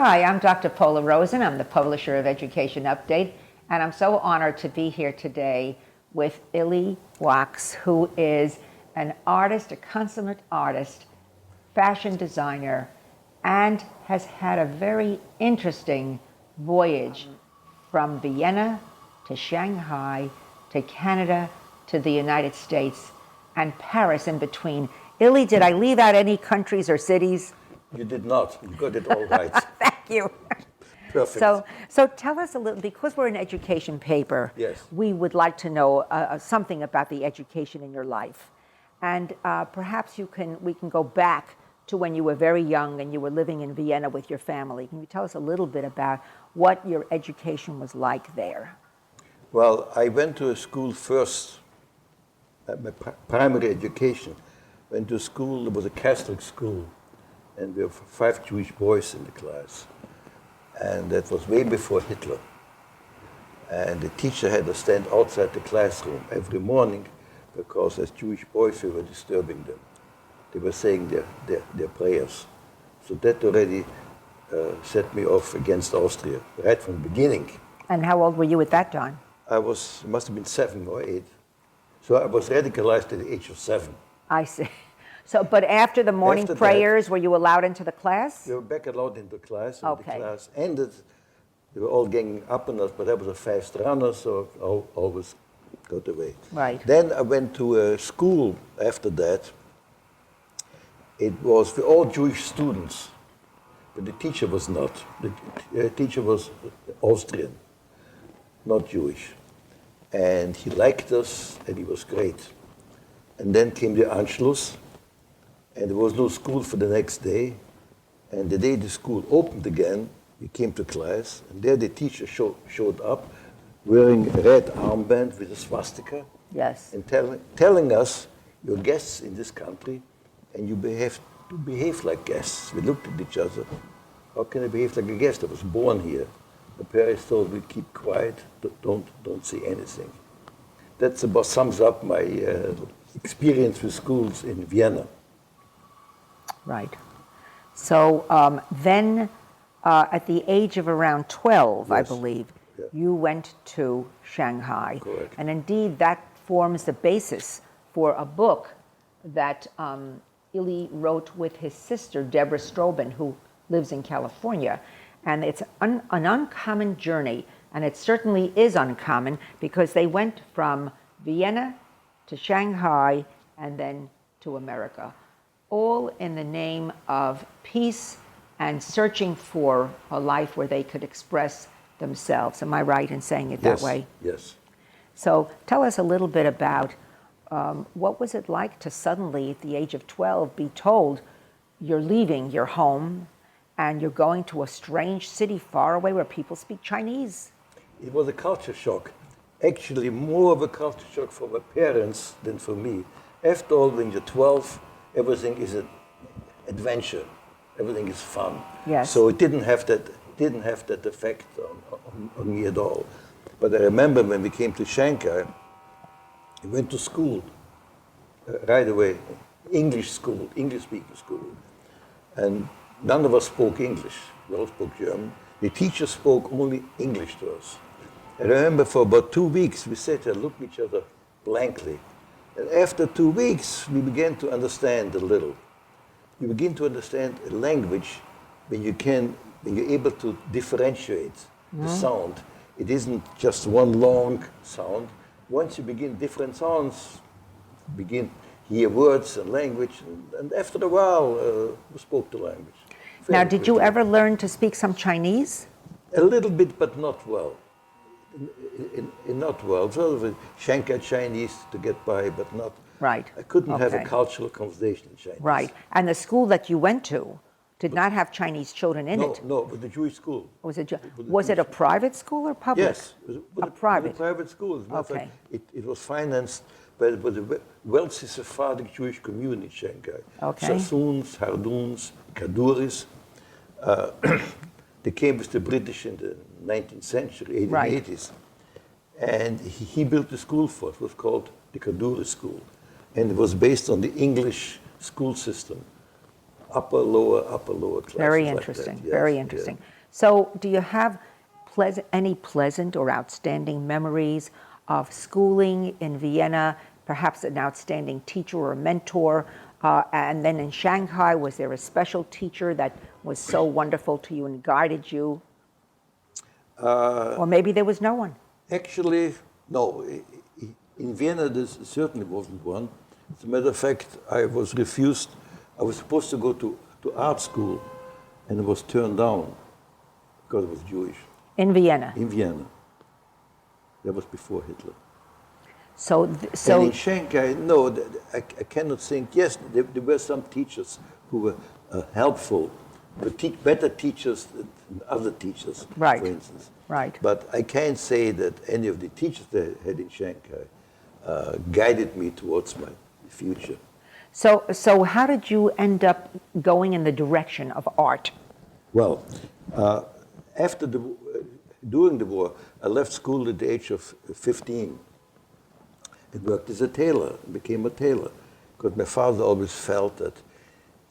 Hi, I'm Dr. Paula Rosen. I'm the publisher of Education Update, and I'm so honored to be here today with Ilie Wacs, who is an artist, a consummate artist, fashion designer, and has had a very interesting voyage from Vienna to Shanghai to Canada to the United States and Paris in between. Ilie, did I leave out any countries or cities? You did not. You got it all right. Thank you. Perfect. So tell us a little, because we're an education paper, Yes. we would like to know something about the education in your life. And perhaps we can go back to when you were very young and you were living in Vienna with your family. Can you tell us a little bit about what your education was like there? Well, I went to a school first, my primary education. Went to school, it was a Catholic school, and there were 5 Jewish boys in the class. And that was way before Hitler. And the teacher had to stand outside the classroom every morning because as Jewish boys we were disturbing them. They were saying their prayers. So that already set me off against Austria right from the beginning. And how old were you at that time? Must have been 7 or 8. So I was radicalized at the age of 7. I see. So, but after the morning prayers, were you allowed into the class? We were back allowed into class. And Okay. the class ended. They were all ganging up on us, but I was a fast runner, so I always got away. Right. Then I went to a school after that. It was for all Jewish students, but the teacher was not. The teacher was Austrian, not Jewish. And he liked us, and he was great. And then came the Anschluss, and there was no school for the next day. And the day the school opened again, we came to class, and there the teacher showed up wearing a red armband with a swastika. Yes. And telling us, you're guests in this country, and you have to behave like guests. We looked at each other. How can I behave like a guest? I was born here. The parents told me, keep quiet, don't say anything. That about sums up my experience with schools in Vienna. Right. So then, at the age of around 12, yes. I believe, yeah. You went to Shanghai. Correct. And indeed, that forms the basis for a book that Ilie wrote with his sister, Deborah Strobin, who lives in California. And it's an uncommon journey, and it certainly is uncommon because they went from Vienna to Shanghai and then to America, all in the name of peace and searching for a life where they could express themselves. Am I right in saying it that way? Yes. So tell us a little bit about what was it like to suddenly, at the age of 12, be told you're leaving your home and you're going to a strange city far away where people speak Chinese? It was a culture shock. Actually, more of a culture shock for my parents than for me. After all, when you're 12, everything is an adventure. Everything is fun. Yes. So it didn't have that effect on me at all. But I remember when we came to Shanghai, we went to school right away, English school, English-speaking school. And none of us spoke English. We all spoke German. The teacher spoke only English to us. I remember for about 2 weeks, we sat there and looked at each other blankly. And after 2 weeks, we began to understand a little. You begin to understand a language when you're able to differentiate the sound. It isn't just one long sound. Once you begin different sounds, you begin hear words and language, and after a while, we spoke the language. Now, did you ever learn to speak some Chinese? A little bit, but not well. Not well. Sort of Shanghai Chinese to get by, but not. Right. I couldn't have a cultural conversation in Chinese. Right. And the school that you went to did not have Chinese children in it. No, but the Jewish school. Was it a private school or public? Yes, a private. A private school. Okay. It was financed by the wealthy Sephardic Jewish community in Shanghai. Okay. Sassoons, Hardoons, Kaduris. They came with the British in the 19th century, 1880s. Right. And he built the school for us. It was called the Kaduri School. And it was based on the English school system. upper, lower classes. Very like interesting. that. Yes, Very yeah. interesting. So, do you have any pleasant or outstanding memories of schooling in Vienna? Perhaps an outstanding teacher or mentor, and then in Shanghai, was there a special teacher that was so wonderful to you and guided you? Or maybe there was no one. Actually, no. In Vienna, there certainly wasn't one. As a matter of fact, I was refused. I was supposed to go to art school, and I was turned down because I was Jewish. In Vienna. In Vienna. That was before Hitler. So, And in Shanghai, no, I cannot think. Yes, there were some teachers who were helpful, but better teachers than other teachers, Right. for instance. Right. But I can't say that any of the teachers that I had in Shanghai guided me towards my future. So how did you end up going in the direction of art? Well, during the war, I left school at the age of 15 and worked as a tailor, became a tailor, because my father always felt that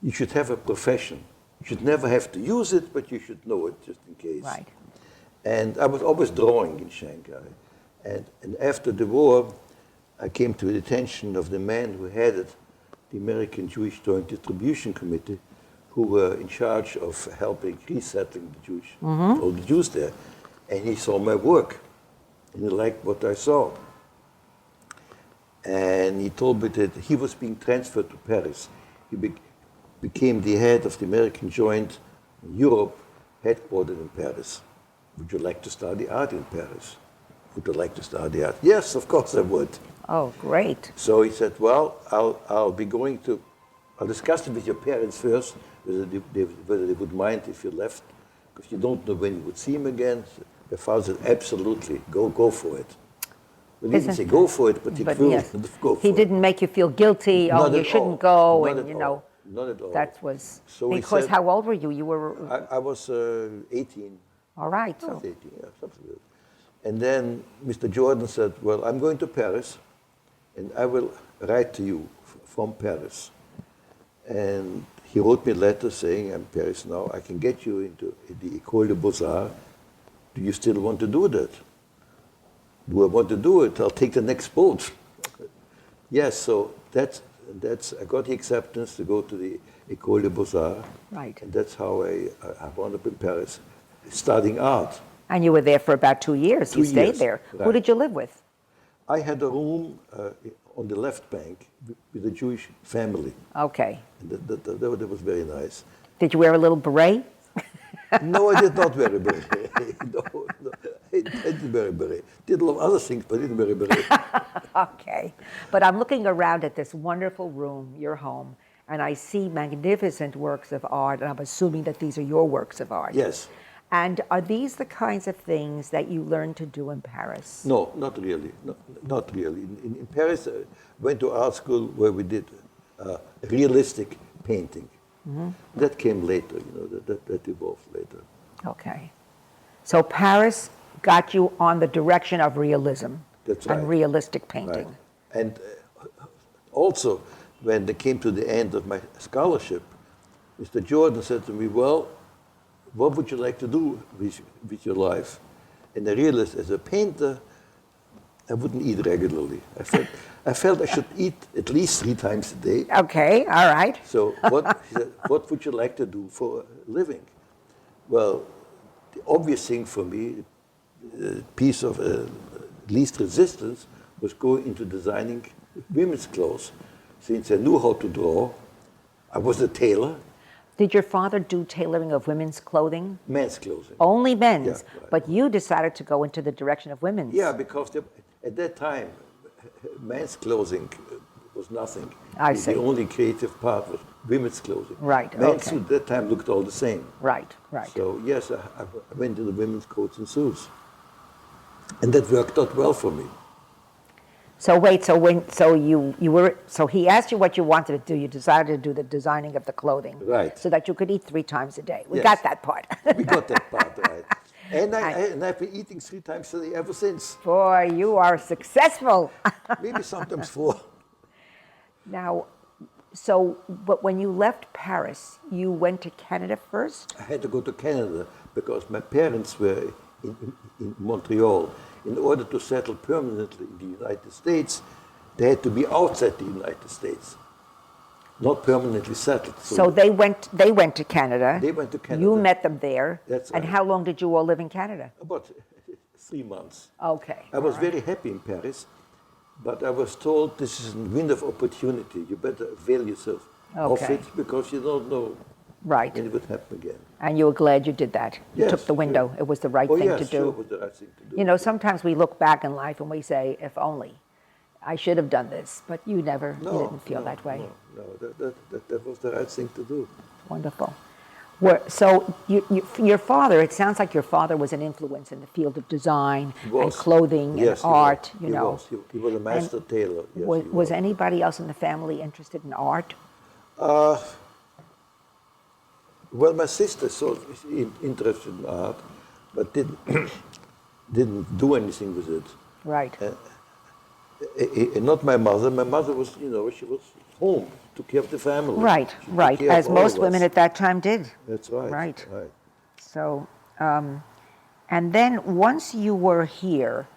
you should have a profession. You should never have to use it, but you should know it just in case. Right. And I was always drawing in Shanghai. And after the war, I came to the attention of the man who headed the American Jewish Joint Distribution Committee, who were in charge of helping resettling the Jewish, all the Jews there. And he saw my work, and he liked what I saw. And he told me that he was being transferred to Paris. He became the head of the American Joint in Europe, headquartered in Paris. Would you like to study art in Paris? Would you like to study art? Yes, of course I would. Oh, great. So he said, well, I'll discuss it with your parents first, whether they would mind if you left, because you don't know when you would see him again. My father said, absolutely, go for it. Well, he didn't say go for it, but he could yes. go for He it. didn't make you feel guilty, Not you at shouldn't all. go, Not and at you all. know. Not at all. That was, So he because said- how old were you? You were, I was 18. all right. I So, was 18, yeah, something like that. And then Mr. Jordan said, well, I'm going to Paris, and I will write to you from Paris. And he wrote me a letter saying, I'm in Paris now, I can get you into the École des Beaux-Arts. Do you still want to do that? Do I want to do it? I'll take the next boat. Yes, so that's I got the acceptance to go to the École des Beaux-Arts. Right. And that's how I wound up in Paris, studying art. and you were there for about 2 years. You 2 stayed years, there. Who right. did you live with? I had a room on the left bank with a Jewish family. Okay. And that was very nice. Did you wear a little beret? No, I did not wear a beret. No, I didn't wear a beret. Did a lot of other things, but I didn't wear a beret. Okay. But I'm looking around at this wonderful room, your home, and I see magnificent works of art, and I'm assuming that these are your works of art. Yes. And are these the kinds of things that you learned to do in Paris? No, not really. Not really. In Paris, I went to art school where we did realistic painting. Mm-hmm. That came later, that evolved later. Okay. So Paris got you on the direction of realism. That's right. And realistic painting. Right. And also, when they came to the end of my scholarship, Mr. Jordan said to me, well, what would you like to do with your life? And I realized as a painter, I wouldn't eat regularly. I felt I should eat at least 3 times a day. Okay, all right. So he said, what would you like to do for a living? Well, the obvious thing for me, piece of least resistance, was going into designing women's clothes. Since I knew how to draw, I was a tailor. Did your father do tailoring of women's clothing? Men's clothing. Only men's, Yeah, right. but you decided to go into the direction of women's. Yeah, because at that time, men's clothing was nothing. I see. The only creative part was women's clothing. Right, Men's okay. at that time looked all the same. Right, right. So yes, I went into women's coats and suits, and that worked out well for me. So wait, so he asked you what you wanted to do. You decided to do the designing of the clothing, Right. So that you could eat 3 times a day. We Yes. got that part. We got that part right. And I've been eating 3 times a day ever since. Boy, you are successful. Maybe sometimes 4. Now, So, but when you left Paris, you went to Canada first? I had to go to Canada because my parents were in Montreal. In order to settle permanently in the United States, they had to be outside the United States, not permanently settled. So they went to Canada. They went to Canada. You met them there. That's And right. how long did you all live in Canada? About 3 months. Okay. I was very happy in Paris, but I was told this is a window of opportunity. You better avail yourself of Okay. it because you don't know Right. when it would happen again. And you were glad you did that. You Yes, took the window. sure. It was the right Oh thing yes, to do. sure, it was the right thing to do. You know, sometimes we look back in life and we say, if only. I should have done this, but you didn't feel that way. No, that was the right thing to do. Wonderful. So your father, it sounds like your father was an influence in the field of design He and was. clothing Yes, and he art, was. you He know. was. He was a master tailor. Yes, was, he was anybody else in the family interested in art? Well, my sister saw interested in art, but didn't do anything with it. Right. Not my mother. My mother was, she was home, took care of the family. Right, She took right. care of As all most of women us. at that time did. That's right. Right. Right. So, and then once you were here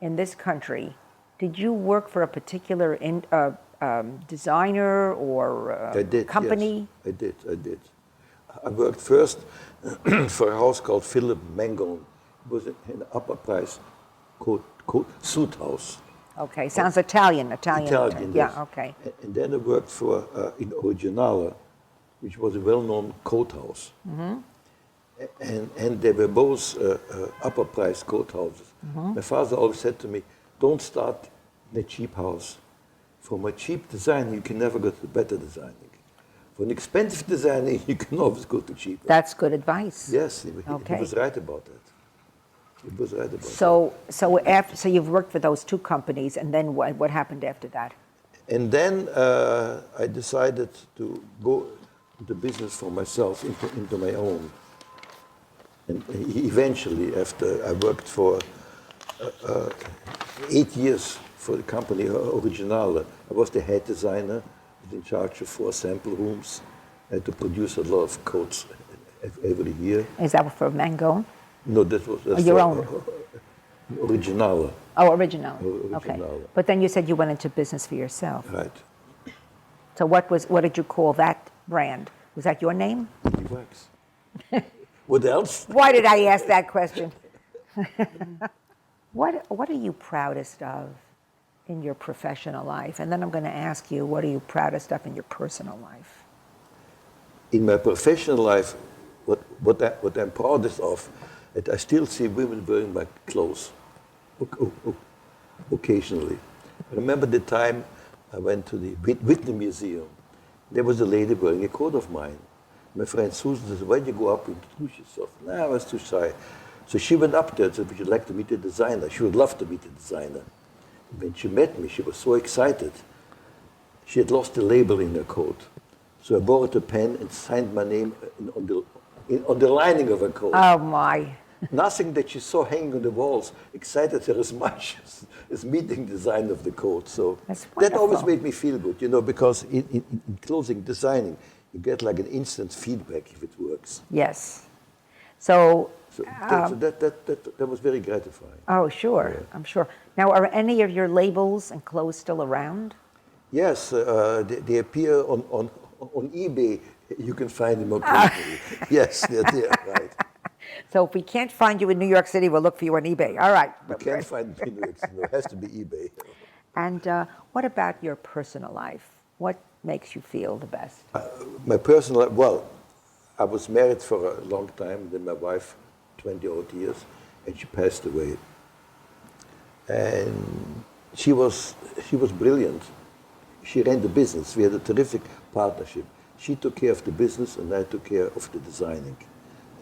in this country, did you work for a particular designer or I did, company? Yes, I did. I worked first for a house called Philip Mangone. It was an upper price suit house. Okay, sounds Italian. Italian, Yeah, yes. okay. And then I worked for in Originale, which was a well-known coat house. And they were both upper price coat houses. My father always said to me, don't start in a cheap house. From a cheap designer, you can never go to better designing. For an expensive designer, you can always go to cheaper. That's good advice. Yes, he Okay. was right about that. He was right about that. So you've worked for those two companies, and then what happened after that? And then I decided to go into business for myself, into my own. And eventually, after I worked for 8 years for the company Originale, I was the head designer, in charge of 4 sample rooms. I had to produce a lot of coats every year. Is that for Mangone? No, that's Your for own? Originale. Oh, original. Okay. Originale. But then you said you went into business for yourself. Right. So what did you call that brand? Was that your name? Ilie Wacs. What else? Why did I ask that question? What are you proudest of in your professional life? And then I'm going to ask you, what are you proudest of in your personal life? In my professional life, what I'm proudest of, that I still see women wearing my clothes occasionally. I remember the time I went to the Whitney Museum. There was a lady wearing a coat of mine. My friend Susan said, why did you go up and introduce yourself? No, I was too shy. So she went up there and said, would you like to meet the designer? She would love to meet the designer. When she met me, she was so excited. She had lost the label in her coat. So I borrowed a pen and signed my name on the lining of her coat. Oh, my. Nothing that she saw hanging on the walls excited her as much as meeting the design of the coat. So That's that always wonderful. made me feel good, because in clothing designing, you get like an instant feedback if it works. Yes. So, So that was very gratifying. oh, sure, Yeah. I'm sure. Now, are any of your labels and clothes still around? Yes, they appear on eBay. You can find them occasionally. Yes, they're there, right. So if we can't find you in New York City, we'll look for you on eBay. All right. You can't find them in New York City. No, it has to be eBay. And what about your personal life? What makes you feel the best? My personal life, well, I was married for a long time, then my wife, 20-odd years, and she passed away. And she was brilliant. She ran the business. We had a terrific partnership. She took care of the business, and I took care of the designing.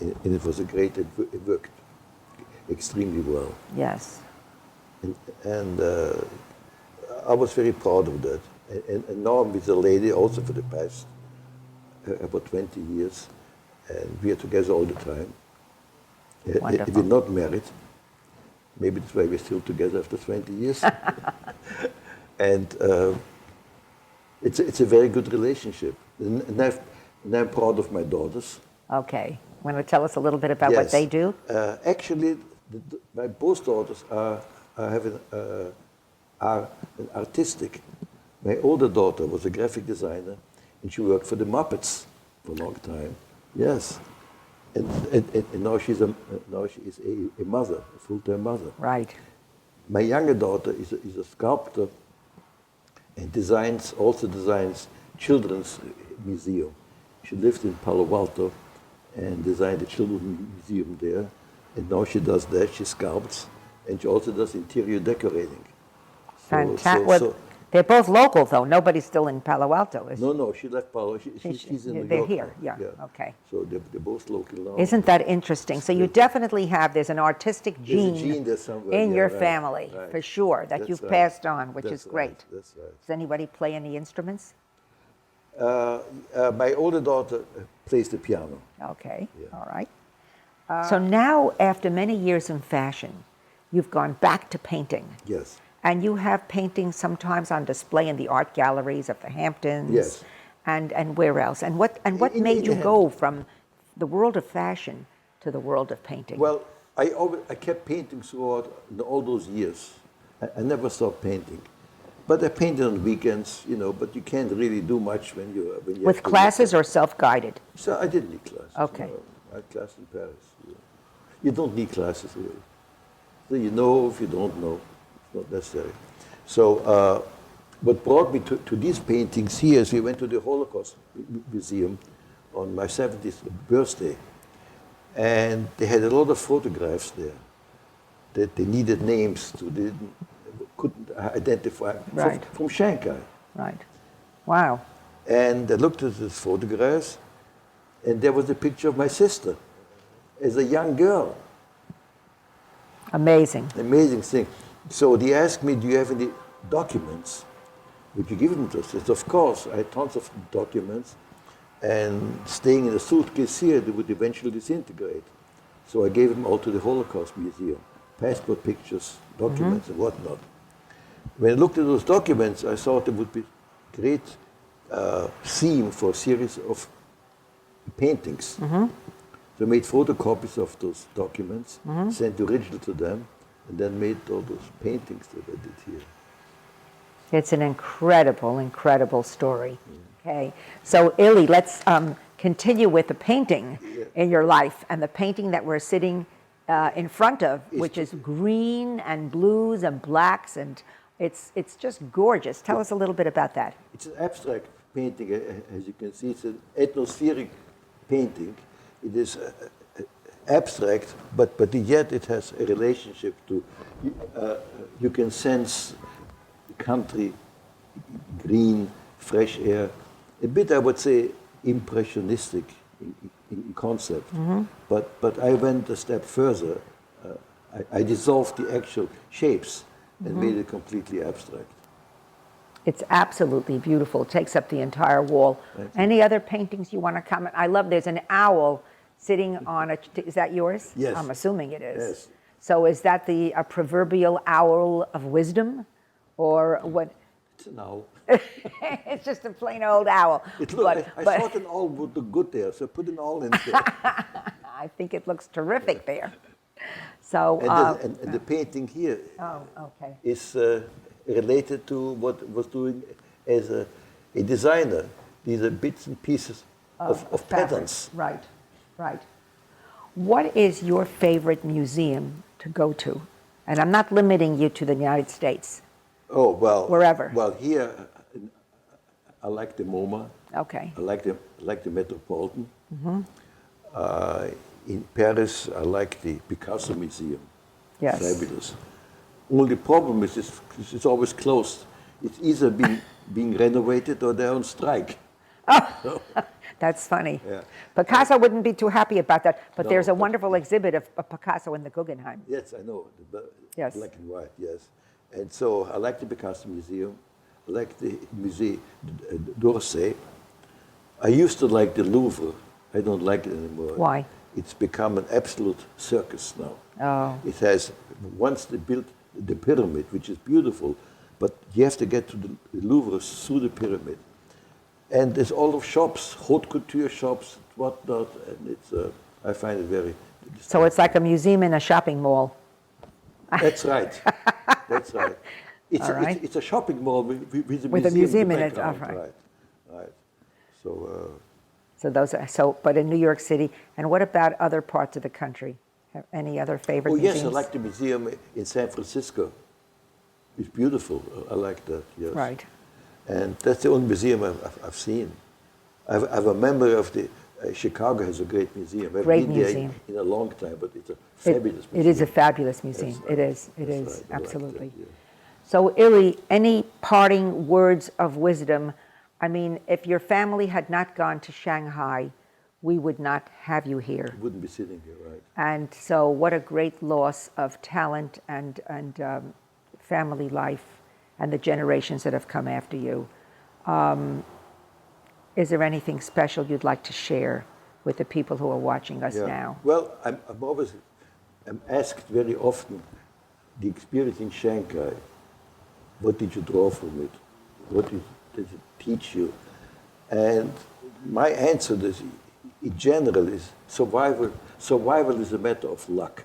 And it was it worked extremely well. Yes. And I was very proud of that. And now I'm with a lady also for the past about 20 years, and we are together all the time. Wonderful. We're not married. Maybe that's why we're still together after 20 years. And It's a very good relationship. And I'm proud of my daughters. Okay. Want to tell us a little bit about what they do? Actually, my both daughters are artistic. My older daughter was a graphic designer, and she worked for the Muppets for a long time. Yes, and now she is a mother, a full-time mother. Right. My younger daughter is a sculptor, and also designs children's museum. She lived in Palo Alto, and designed a children's museum there. And now she does that. She sculpts, and she also does interior decorating. Fantastic. They're both local, though. Nobody's still in Palo Alto, is No, she left Palo. She's in New they're York. here, yeah. Okay. So they're both local now. Isn't that interesting? So you definitely there's an artistic There's a gene gene there somewhere, in yeah, your right, family, right. for sure, that That's you've right. passed on, which That's is great. right, that's right. Does anybody play any instruments? My older daughter plays the piano. Okay, Yeah. all right. So now, after many years in fashion, you've gone back to painting. Yes. And you have paintings sometimes on display in the art galleries of the Hamptons. Yes. And where else? And what made you go from the world of fashion to the world of painting? Well, I kept painting throughout all those years. I never stopped painting. But I painted on weekends, but you can't really do much when you With have to classes or self-guided? So I didn't need classes. Okay. I had class in Paris. You don't need classes really. So you know if you don't know, it's not necessary. So what brought me to these paintings here is we went to the Holocaust Museum on my 70th birthday, and they had a lot of photographs there that they needed names to. They couldn't identify Right. from Shanghai. Right. Wow. And I looked at these photographs, and there was a picture of my sister as a young girl. Amazing. Amazing thing. So they asked me, do you have any documents? Would you give them to us? I said, of course. I had tons of documents. And staying in a suitcase here, they would eventually disintegrate. So I gave them all to the Holocaust Museum. Passport pictures, documents, and whatnot. When I looked at those documents, I thought it would be a great theme for a series of paintings. So I made photocopies of those documents, sent the original to them, and then made all those paintings that I did here. It's an incredible, incredible story. Okay. So, Ilie, let's continue with the painting in your life, and the painting that we're sitting in front of, which is green and blues and blacks, and it's just gorgeous. Tell us a little bit about that. It's an abstract painting, as you can see. It's an atmospheric painting. It is abstract, but yet it has a relationship to, you can sense country, green, fresh air, a bit, I would say, impressionistic in concept. But I went a step further. I dissolved the actual shapes and made it completely abstract. It's absolutely beautiful. It takes up the entire wall. Any other paintings you want to comment? I love, there's an owl sitting on a, is that yours? Yes. I'm assuming it is. Yes. So is that a proverbial owl of wisdom? Or what? It's an owl. It's just a plain old owl. I thought an owl would look good there, so I put an owl in there. I think it looks terrific there. So, and the painting here okay. is related to what I was doing as a designer. These are bits and pieces of patterns. Right, right. What is your favorite museum to go to? And I'm not limiting you to the United States. Oh, well. Wherever. Well, here, I like the MoMA. Okay. I like the Metropolitan. In Paris, I like the Picasso Museum. Yes. Fabulous. Only problem is it's always closed. It's either being renovated or they're on strike. Oh, that's funny. Yeah. Picasso wouldn't be too happy about that, but No, there's a but- wonderful exhibit of Picasso in the Guggenheim. Yes, I know. Yes. Black and white, yes. And so I like the Picasso Museum. I like the Musée d'Orsay. I used to like the Louvre. I don't like it anymore. Why? It's become an absolute circus now. Oh. It has, once they built the pyramid, which is beautiful, but you have to get to the Louvre through the pyramid. And there's all of shops, haute couture shops, whatnot, and it's, I find it very... So it's like a museum in a shopping mall. That's right. That's right. All right. It's a shopping mall with With a museum in in the it, background. right. Right, right. So, So those are, but in New York City, and what about other parts of the country? Have any other favorite oh museums? yes, I like the museum in San Francisco. It's beautiful. I like that, yes. Right. And that's the only museum I've seen. I'm a member of the, Chicago has a great museum. I've Great been museum. there in a long time, but it's a fabulous museum. It is a fabulous museum. That's right. It is. It That's is. right. I like that, Absolutely. yeah. So, Ilie, any parting words of wisdom? I mean, if your family had not gone to Shanghai, we would not have you here. I wouldn't be sitting here, right? And so, what a great loss of talent and family life and the generations that have come after you. Is there anything special you'd like to share with the people who are watching us now? Well, I'm asked very often, the experience in Shanghai, what did you draw from it? What did it teach you? And my answer is, in general, is survival. Survival is a matter of luck.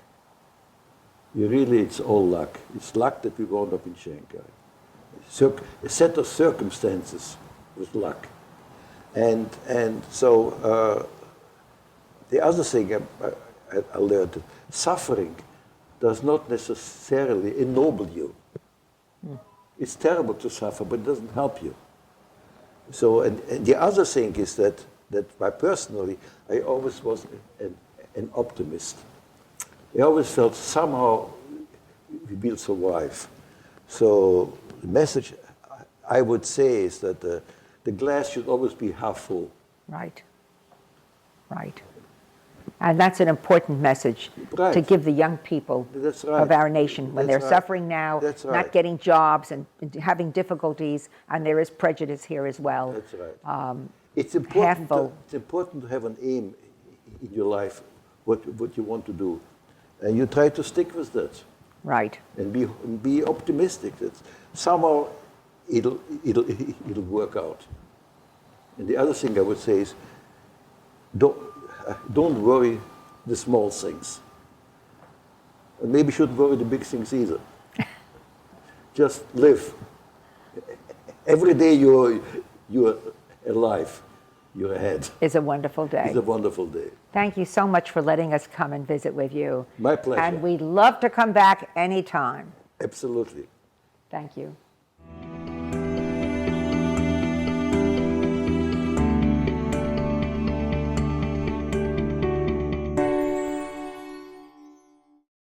It's all luck. It's luck that we wound up in Shanghai. A set of circumstances with luck. And so the other thing I learned, suffering does not necessarily ennoble you. It's terrible to suffer, but it doesn't help you. So, and the other thing is that I personally, I always was an optimist. I always felt somehow we will survive. So the message I would say is that the glass should always be half full. Right. Right. And that's an important message Right. to give the young people That's right. of our nation when That's they're right. suffering now, That's not right. getting jobs and having difficulties, and there is prejudice here as well. That's right. Half full. It's important to have an aim in your life, what you want to do, and you try to stick with that, Right. and be optimistic that somehow it'll work out. And the other thing I would say is, don't worry the small things, and maybe shouldn't worry the big things either. Just live. Every day you're alive, you're ahead. It's a wonderful day. It's a wonderful day. Thank you so much for letting us come and visit with you. My pleasure. And we'd love to come back anytime. Absolutely. Thank you.